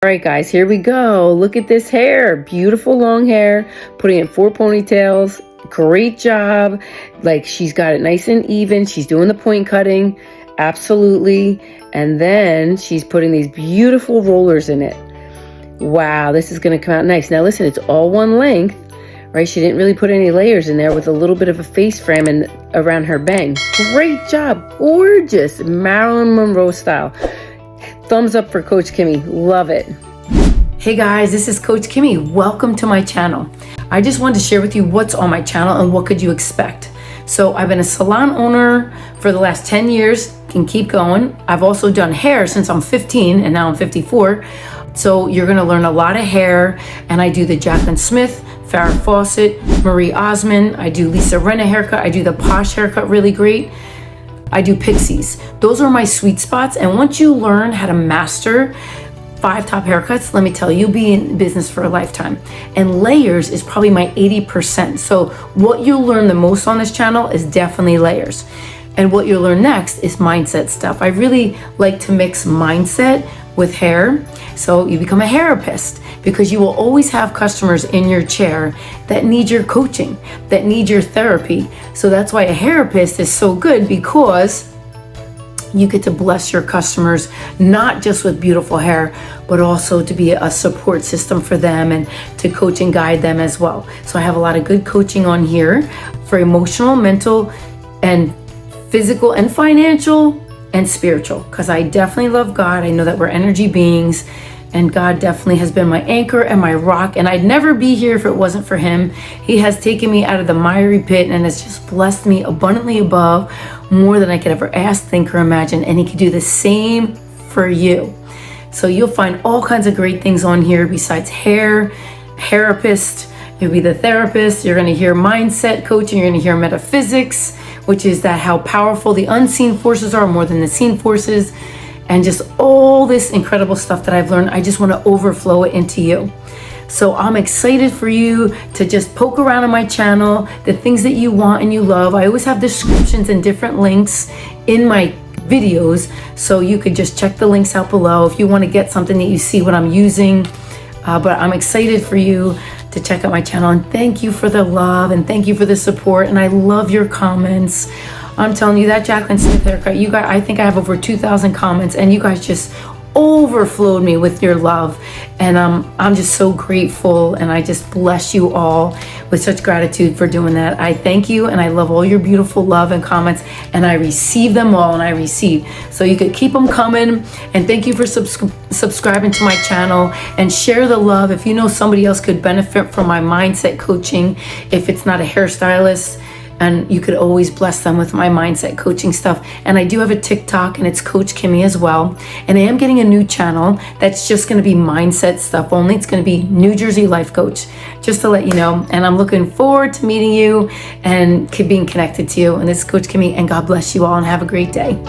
All right, guys, here we go. Look at this hair. Beautiful long hair. Putting in 4 ponytails. Great job. Like, she's got it nice and even. She's doing the point cutting. Absolutely. And then she's putting these beautiful rollers in it. Wow, this is going to come out nice. Now, listen, it's all one length, right? She didn't really put any layers in there with a little bit of a face frame and around her bang. Great job. Gorgeous. Marilyn Monroe style. Thumbs up for Coach Kimmy. Love it. Hey guys, this is Coach Kimmy. Welcome to my channel. I just wanted to share with you what's on my channel and what could you expect. So I've been a salon owner for the last 10 years, can keep going. I've also done hair since I'm 15 and now I'm 54. So you're gonna learn a lot of hair, and I do the Jaclyn Smith, Farrah Fawcett, Marie Osmond. I do Lisa Rinna haircut. I do the Posh haircut really great. I do pixies. Those are my sweet spots. And once you learn how to master 5 top haircuts, let me tell you, you'll be in business for a lifetime. And layers is probably my 80%. So what you'll learn the most on this channel is definitely layers. And what you'll learn next is mindset stuff. I really like to mix mindset with hair. So you become a hairapist, because you will always have customers in your chair that need your coaching, that need your therapy. So that's why a hairapist is so good, because you get to bless your customers, not just with beautiful hair, but also to be a support system for them and to coach and guide them as well. So I have a lot of good coaching on here for emotional, mental, and physical and financial and spiritual, because I definitely love God. I know that we're energy beings, and God definitely has been my anchor and my rock, and I'd never be here if it wasn't for him. He has taken me out of the miry pit and has just blessed me abundantly above, more than I could ever ask, think, or imagine, and he could do the same for you. So you'll find all kinds of great things on here besides hair, hairapist, you'll be the therapist, you're gonna hear mindset coaching, you're gonna hear metaphysics, which is that how powerful the unseen forces are more than the seen forces, and just all this incredible stuff that I've learned. I just want to overflow it into you. So I'm excited for you to just poke around on my channel, the things that you want and you love. I always have descriptions and different links in my videos, so you could just check the links out below if you want to get something that you see what I'm using. But I'm excited for you to check out my channel, and thank you for the love and thank you for the support, and I love your comments. I'm telling you, that Jaclyn Smith haircut, you guys, I think I have over 2,000 comments, and you guys just overflowed me with your love, and I'm just so grateful, and I just bless you all with such gratitude for doing that. I thank you, and I love all your beautiful love and comments, and I receive them all, and I receive. So you could keep them coming, and thank you for subscribing to my channel, and share the love. If you know somebody else could benefit from my mindset coaching, if it's not a hairstylist, and you could always bless them with my mindset coaching stuff. And I do have a TikTok, and it's Coach Kimmy as well. And I am getting a new channel that's just gonna be mindset stuff only. It's gonna be New Jersey Life Coach, just to let you know. And I'm looking forward to meeting you and being connected to you. And this is Coach Kimmy, and God bless you all, and have a great day.